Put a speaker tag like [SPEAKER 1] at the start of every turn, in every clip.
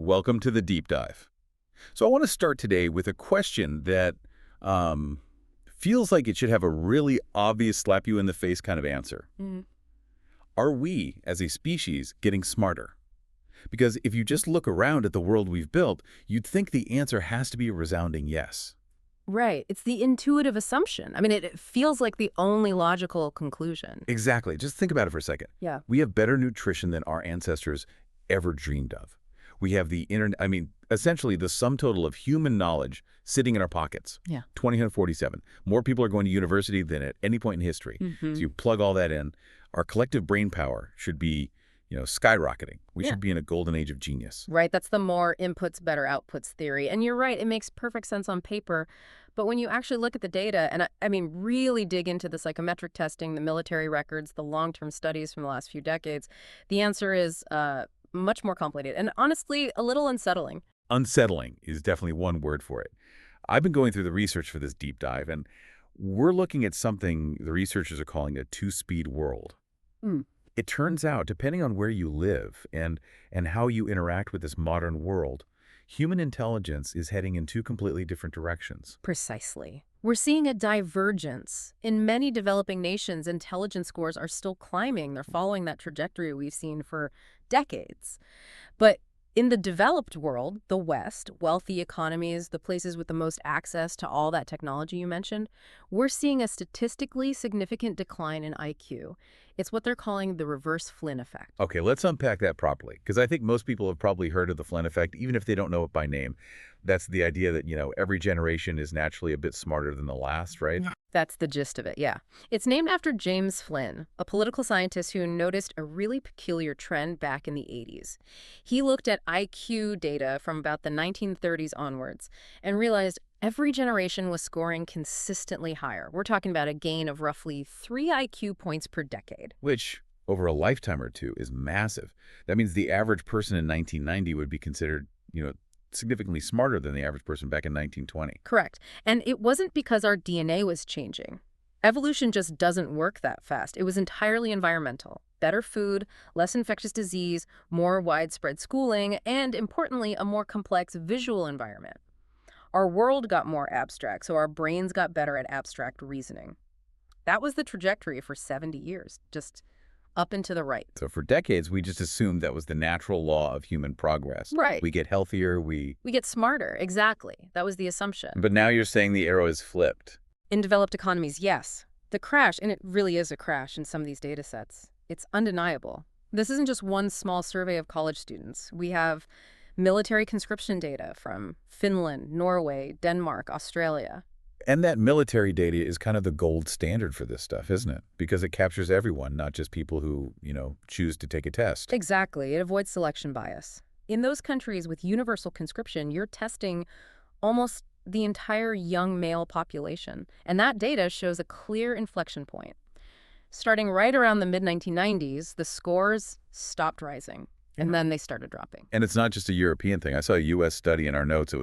[SPEAKER 1] Welcome to the deep dive. So I want to start today with a question that um, feels like it should have a really obvious slap you in the face kind of answer.
[SPEAKER 2] Mhm.
[SPEAKER 1] Are we, as a species, getting smarter? Because if you just look around at the world we've built, you'd think the answer has to be a resounding yes.
[SPEAKER 2] Right. It's the intuitive assumption. I mean, it feels like the only logical conclusion.
[SPEAKER 1] Exactly. Just think about it for a second.
[SPEAKER 2] Yeah.
[SPEAKER 1] We have better nutrition than our ancestors ever dreamed of. We have the internet, essentially the sum total of human knowledge sitting in our pockets.
[SPEAKER 2] Yeah.
[SPEAKER 1] 2047. More people are going to university than at any point in history.
[SPEAKER 2] Hmm.
[SPEAKER 1] So you plug all that in. Our collective brain power should be, skyrocketing. We
[SPEAKER 2] Yeah.
[SPEAKER 1] should be in a golden age of genius.
[SPEAKER 2] Right. That's the more inputs, better outputs theory. And you're right. It makes perfect sense on paper. But when you actually look at the data, and I mean, really dig into the psychometric testing, the military records, the long-term studies from the last few decades, the answer is much more complicated and honestly a little unsettling.
[SPEAKER 1] Unsettling is definitely one word for it. I've been going through the research for this deep dive, and we're looking at something the researchers are calling a two-speed world.
[SPEAKER 2] Mm.
[SPEAKER 1] It turns out, depending on where you live and how you interact with this modern world, human intelligence is heading in two completely different directions.
[SPEAKER 2] Precisely. We're seeing a divergence. In many developing nations, intelligence scores are still climbing. They're following that trajectory we've seen for decades. But in the developed world, the West, wealthy economies, the places with the most access to all that technology you mentioned, we're seeing a statistically significant decline in IQ. It's what they're calling the reverse Flynn effect.
[SPEAKER 1] Okay, let's unpack that properly, because I think most people have probably heard of the Flynn effect, even if they don't know it by name. That's the idea that, every generation is naturally a bit smarter than the last, right?
[SPEAKER 2] Yeah. That's the gist of it, yeah. It's named after James Flynn, a political scientist who noticed a really peculiar trend back in the 80s. He looked at IQ data from about the 1930s onwards and realized every generation was scoring consistently higher. We're talking about a gain of roughly 3 IQ points per decade.
[SPEAKER 1] Which, over a lifetime or two, is massive. That means the average person in 1990 would be considered, significantly smarter than the average person back in 1920.
[SPEAKER 2] Correct. And it wasn't because our DNA was changing. Evolution just doesn't work that fast. It was entirely environmental. Better food, less infectious disease, more widespread schooling, and importantly, a more complex visual environment. Our world got more abstract, so our brains got better at abstract reasoning. That was the trajectory for 70 years, just up and to the right.
[SPEAKER 1] So for decades, we just assumed that was the natural law of human progress.
[SPEAKER 2] Right.
[SPEAKER 1] We get healthier,
[SPEAKER 2] We get smarter, exactly. That was the assumption.
[SPEAKER 1] But now you're saying the arrow is flipped.
[SPEAKER 2] In developed economies, yes. The crash, and it really is a crash in some of these data sets, it's undeniable. This isn't just one small survey of college students. We have military conscription data from Finland, Norway, Denmark, Australia.
[SPEAKER 1] And that military data is kind of the gold standard for this stuff, isn't it? Because it captures everyone, not just people who, choose to take a test.
[SPEAKER 2] Exactly. It avoids selection bias. In those countries with universal conscription, you're testing almost the entire young male population. And that data shows a clear inflection point. Starting right around the mid-1990s, the scores stopped rising, and then they started dropping.
[SPEAKER 1] And it's not just a European thing. I saw a U.S. study in our notes.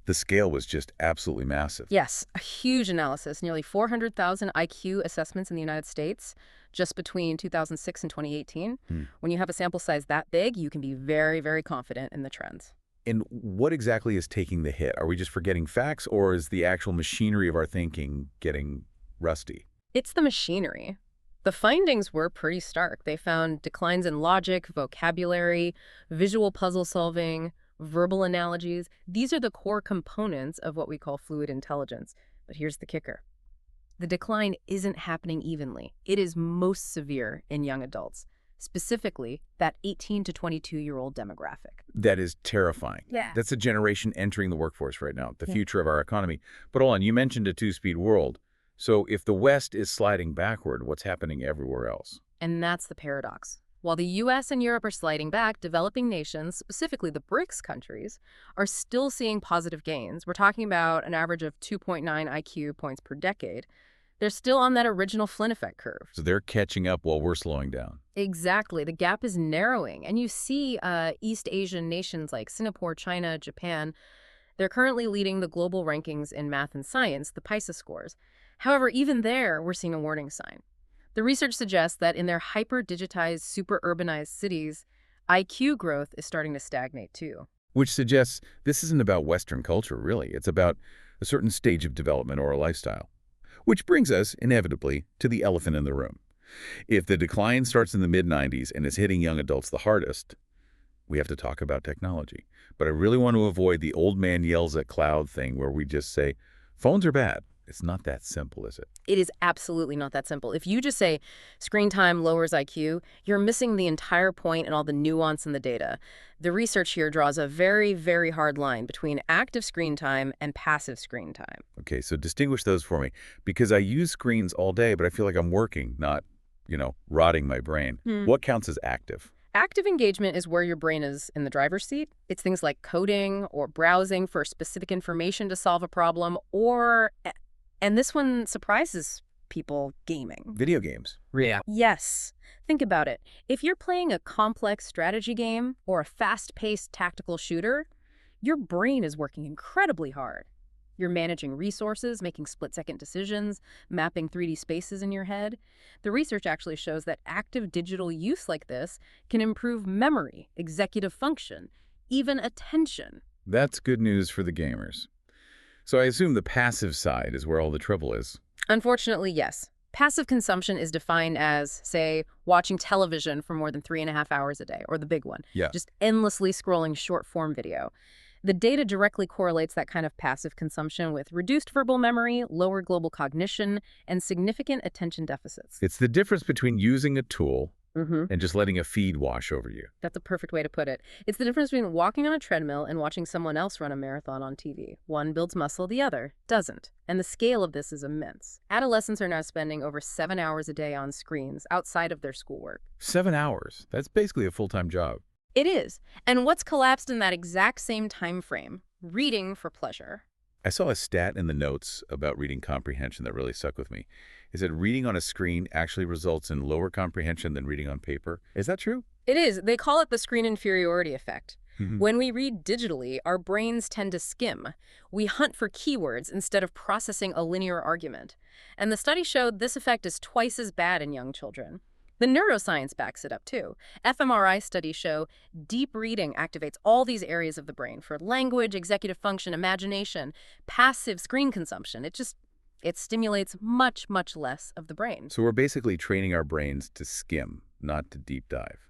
[SPEAKER 1] The scale was just absolutely massive.
[SPEAKER 2] Yes, a huge analysis, nearly 400,000 IQ assessments in the United States just between 2006 and 2018. When you have a sample size that big, you can be very, very confident in the trends.
[SPEAKER 1] And what exactly is taking the hit? Are we just forgetting facts, or is the actual machinery of our thinking getting rusty?
[SPEAKER 2] It's the machinery. The findings were pretty stark. They found declines in logic, vocabulary, visual puzzle solving, verbal analogies. These are the core components of what we call fluid intelligence. But here's the kicker. The decline isn't happening evenly. It is most severe in young adults, specifically that 18 to 22-year-old demographic.
[SPEAKER 1] That is terrifying.
[SPEAKER 2] Yeah.
[SPEAKER 1] That's a generation entering the workforce right now, the future of our economy. But hold on, you mentioned a two-speed world. So if the West is sliding backward, what's happening everywhere else?
[SPEAKER 2] And that's the paradox. While the U.S. and Europe are sliding back, developing nations, specifically the BRICS countries, are still seeing positive gains. We're talking about an average of 2.9 IQ points per decade. They're still on that original Flynn effect curve.
[SPEAKER 1] So they're catching up while we're slowing down.
[SPEAKER 2] Exactly. The gap is narrowing. And you see East Asian nations like Singapore, China, Japan, they're currently leading the global rankings in math and science, the PISA scores. However, even there, we're seeing a warning sign. The research suggests that in their hyper-digitized, super-urbanized cities, IQ growth is starting to stagnate too.
[SPEAKER 1] which suggests this isn't about Western culture, really. It's about a certain stage of development or a lifestyle. Which brings us, inevitably, to the elephant in the room. If the decline starts in the mid-90s and is hitting young adults the hardest, we have to talk about technology. But I really want to avoid the old man yells at cloud thing where we just say, phones are bad. It's not that simple, is it?
[SPEAKER 2] It is absolutely not that simple. If you just say screen time lowers IQ, you're missing the entire point and all the nuance in the data. The research here draws a very, very hard line between active screen time and passive screen time.
[SPEAKER 1] Okay, so distinguish those for me. Because I use screens all day, but I feel like I'm working, not, rotting my brain. What counts as active?
[SPEAKER 2] Active engagement is where your brain is in the driver's seat. It's things like coding or browsing for specific information to solve a problem, or, and this one surprises people, gaming.
[SPEAKER 1] Video games.
[SPEAKER 3] Yeah.
[SPEAKER 2] Yes. Think about it. If you're playing a complex strategy game or a fast-paced tactical shooter, your brain is working incredibly hard. You're managing resources, making split-second decisions, mapping 3D spaces in your head. The research actually shows that active digital use like this can improve memory, executive function, even attention.
[SPEAKER 1] That's good news for the gamers. So I assume the passive side is where all the trouble is.
[SPEAKER 2] Unfortunately, yes. Passive consumption is defined as, say, watching television for more than 3.5 hours a day, or the big one.
[SPEAKER 1] Yeah.
[SPEAKER 2] Just endlessly scrolling short-form video. The data directly correlates that kind of passive consumption with reduced verbal memory, lower global cognition, and significant attention deficits.
[SPEAKER 1] It's the difference between using a tool and just letting a feed wash over you.
[SPEAKER 2] That's a perfect way to put it. It's the difference between walking on a treadmill and watching someone else run a marathon on TV. One builds muscle, the other doesn't. And the scale of this is immense. Adolescents are now spending over 7 hours a day on screens outside of their schoolwork.
[SPEAKER 1] 7 hours. That's basically a full-time job.
[SPEAKER 2] It is. And what's collapsed in that exact same time frame? Reading for pleasure.
[SPEAKER 1] I saw a stat in the notes about reading comprehension that really stuck with me. It said reading on a screen actually results in lower comprehension than reading on paper. Is that true?
[SPEAKER 2] It is. They call it the screen inferiority effect. When we read digitally, our brains tend to skim. We hunt for keywords instead of processing a linear argument. And the study showed this effect is twice as bad in young children. The neuroscience backs it up, too. fMRI studies show deep reading activates all these areas of the brain for language, executive function, imagination, passive screen consumption. It stimulates much, much less of the brain.
[SPEAKER 1] So we're basically training our brains to skim, not to deep dive,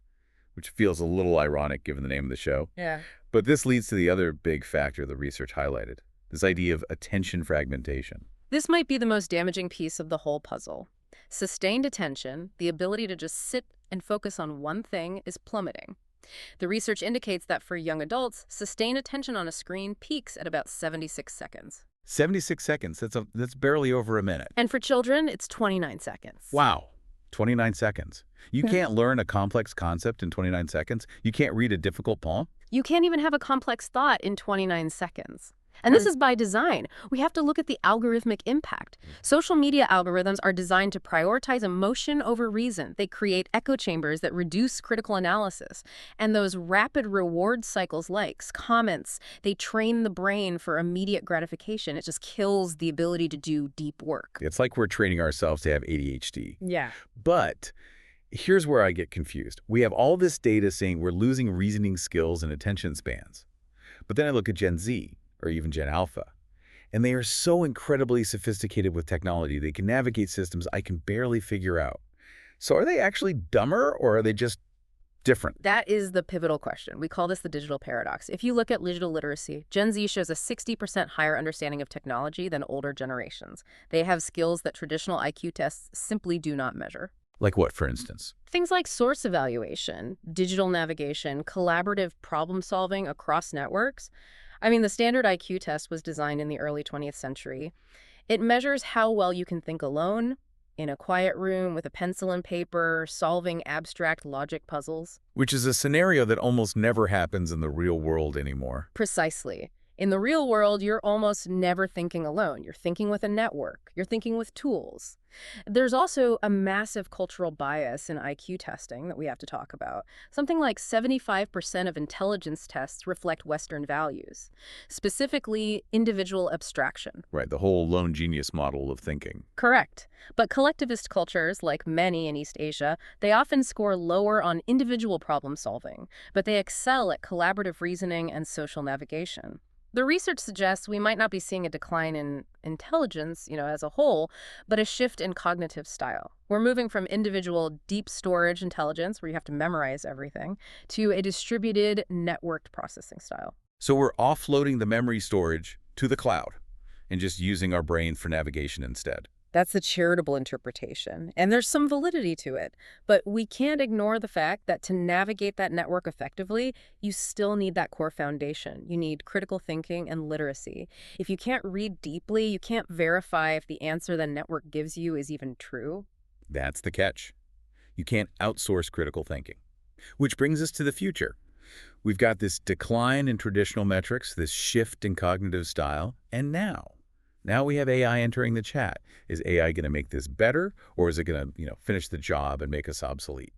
[SPEAKER 1] which feels a little ironic given the name of the show.
[SPEAKER 2] Yeah.
[SPEAKER 1] But this leads to the other big factor the research highlighted, this idea of attention fragmentation.
[SPEAKER 2] This might be the most damaging piece of the whole puzzle. Sustained attention, the ability to just sit and focus on one thing, is plummeting. The research indicates that for young adults, sustained attention on a screen peaks at about 76 seconds.
[SPEAKER 1] 76 seconds, that's barely over a minute.
[SPEAKER 2] And for children, it's 29 seconds.
[SPEAKER 1] Wow, 29 seconds. You can't learn a complex concept in 29 seconds? You can't read a difficult poem?
[SPEAKER 2] You can't even have a complex thought in 29 seconds. And this is by design. We have to look at the algorithmic impact. Social media algorithms are designed to prioritize emotion over reason. They create echo chambers that reduce critical analysis. And those rapid reward cycles, likes, comments, they train the brain for immediate gratification. It just kills the ability to do deep work.
[SPEAKER 1] It's like we're training ourselves to have ADHD.
[SPEAKER 2] Yeah.
[SPEAKER 1] But here's where I get confused. We have all this data saying we're losing reasoning skills and attention spans. But then I look at Gen Z, or even Gen Alpha, and they are so incredibly sophisticated with technology. They can navigate systems I can barely figure out. So are they actually dumber, or are they just different?
[SPEAKER 2] That is the pivotal question. We call this the digital paradox. If you look at digital literacy, Gen Z shows a 60% higher understanding of technology than older generations. They have skills that traditional IQ tests simply do not measure.
[SPEAKER 1] Like what, for instance?
[SPEAKER 2] Things like source evaluation, digital navigation, collaborative problem solving across networks. I mean, the standard IQ test was designed in the early 20th century. It measures how well you can think alone, in a quiet room with a pencil and paper, solving abstract logic puzzles.
[SPEAKER 1] Which is a scenario that almost never happens in the real world anymore.
[SPEAKER 2] Precisely. In the real world, you're almost never thinking alone. You're thinking with a network. You're thinking with tools. There's also a massive cultural bias in IQ testing that we have to talk about. Something like 75% of intelligence tests reflect Western values, specifically individual abstraction.
[SPEAKER 1] Right, the whole lone genius model of thinking.
[SPEAKER 2] Correct. But collectivist cultures, like many in East Asia, they often score lower on individual problem solving, but they excel at collaborative reasoning and social navigation. The research suggests we might not be seeing a decline in intelligence, as a whole, but a shift in cognitive style. We're moving from individual deep storage intelligence, where you have to memorize everything, to a distributed networked processing style.
[SPEAKER 1] So we're offloading the memory storage to the cloud and just using our brain for navigation instead.
[SPEAKER 2] That's the charitable interpretation, and there's some validity to it. But we can't ignore the fact that to navigate that network effectively, you still need that core foundation. You need critical thinking and literacy. If you can't read deeply, you can't verify if the answer the network gives you is even true.
[SPEAKER 1] That's the catch. You can't outsource critical thinking. Which brings us to the future. We've got this decline in traditional metrics, this shift in cognitive style, and now we have AI entering the chat. Is AI going to make this better, or is it going to, finish the job and make us obsolete?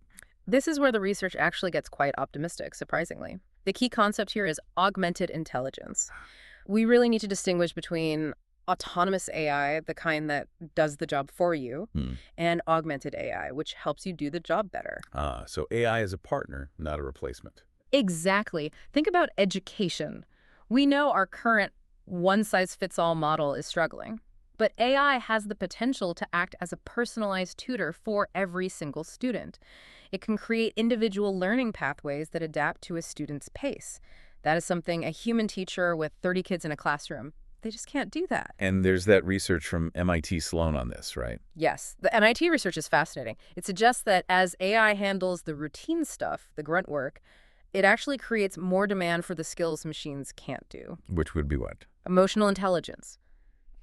[SPEAKER 2] This is where the research actually gets quite optimistic, surprisingly. The key concept here is augmented intelligence. We really need to distinguish between autonomous AI, the kind that does the job for you, and augmented AI, which helps you do the job better.
[SPEAKER 1] So AI is a partner, not a replacement.
[SPEAKER 2] Exactly. Think about education. We know our current one-size-fits-all model is struggling, but AI has the potential to act as a personalized tutor for every single student. It can create individual learning pathways that adapt to a student's pace. That is something a human teacher with 30 kids in a classroom, they just can't do that.
[SPEAKER 1] And there's that research from MIT Sloan on this, right?
[SPEAKER 2] Yes, the MIT research is fascinating. It suggests that as AI handles the routine stuff, the grunt work, it actually creates more demand for the skills machines can't do.
[SPEAKER 1] Which would be what?
[SPEAKER 2] Emotional intelligence,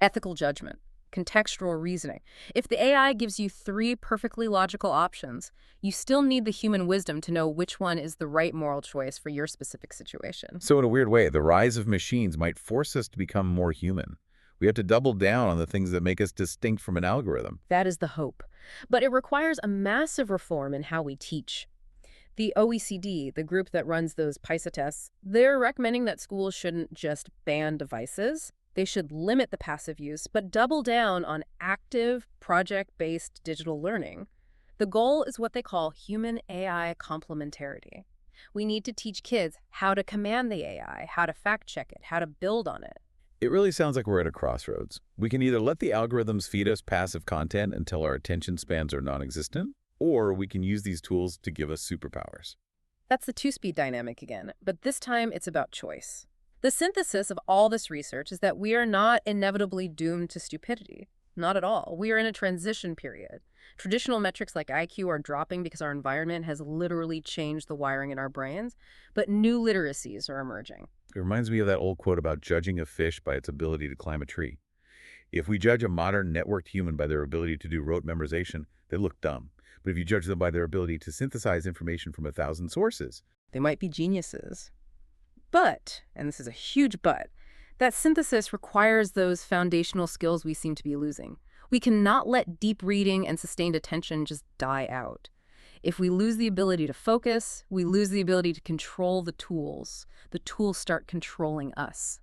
[SPEAKER 2] ethical judgment, contextual reasoning. If the AI gives you 3 perfectly logical options, you still need the human wisdom to know which one is the right moral choice for your specific situation.
[SPEAKER 1] So in a weird way, the rise of machines might force us to become more human. We have to double down on the things that make us distinct from an algorithm.
[SPEAKER 2] That is the hope. But it requires a massive reform in how we teach. The OECD, the group that runs those PISA tests, they're recommending that schools shouldn't just ban devices. They should limit the passive use, but double down on active, project-based digital learning. The goal is what they call human-AI complementarity. We need to teach kids how to command the AI, how to fact-check it, how to build on it.
[SPEAKER 1] It really sounds like we're at a crossroads. We can either let the algorithms feed us passive content until our attention spans are non-existent, or we can use these tools to give us superpowers.
[SPEAKER 2] That's the two-speed dynamic again, but this time it's about choice. The synthesis of all this research is that we are not inevitably doomed to stupidity. Not at all. We are in a transition period. Traditional metrics like IQ are dropping because our environment has literally changed the wiring in our brains, but new literacies are emerging.
[SPEAKER 1] It reminds me of that old quote about judging a fish by its ability to climb a tree. If we judge a modern networked human by their ability to do rote memorization, they look dumb. But if you judge them by their ability to synthesize information from 1,000 sources,
[SPEAKER 2] they might be geniuses. But, and this is a huge but, that synthesis requires those foundational skills we seem to be losing. We cannot let deep reading and sustained attention just die out. If we lose the ability to focus, we lose the ability to control the tools. The tools start controlling us.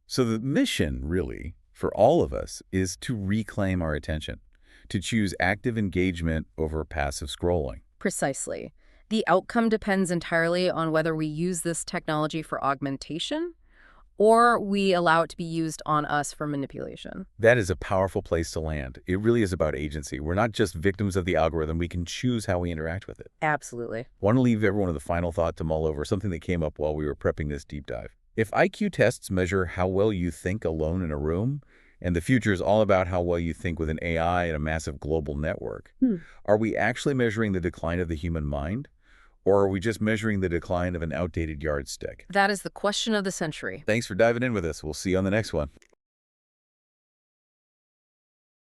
[SPEAKER 1] So the mission, really, for all of us, is to reclaim our attention, to choose active engagement over passive scrolling.
[SPEAKER 2] Precisely. The outcome depends entirely on whether we use this technology for augmentation or we allow it to be used on us for manipulation.
[SPEAKER 1] That is a powerful place to land. It really is about agency. We're not just victims of the algorithm. We can choose how we interact with it.
[SPEAKER 2] Absolutely.
[SPEAKER 1] Want to leave everyone with a final thought to mull over, something that came up while we were prepping this deep dive. If IQ tests measure how well you think alone in a room, and the future is all about how well you think with an AI and a massive global network, are we actually measuring the decline of the human mind? Or are we just measuring the decline of an outdated yardstick?
[SPEAKER 2] That is the question of the century.
[SPEAKER 1] Thanks for diving in with us. We'll see you on the next one.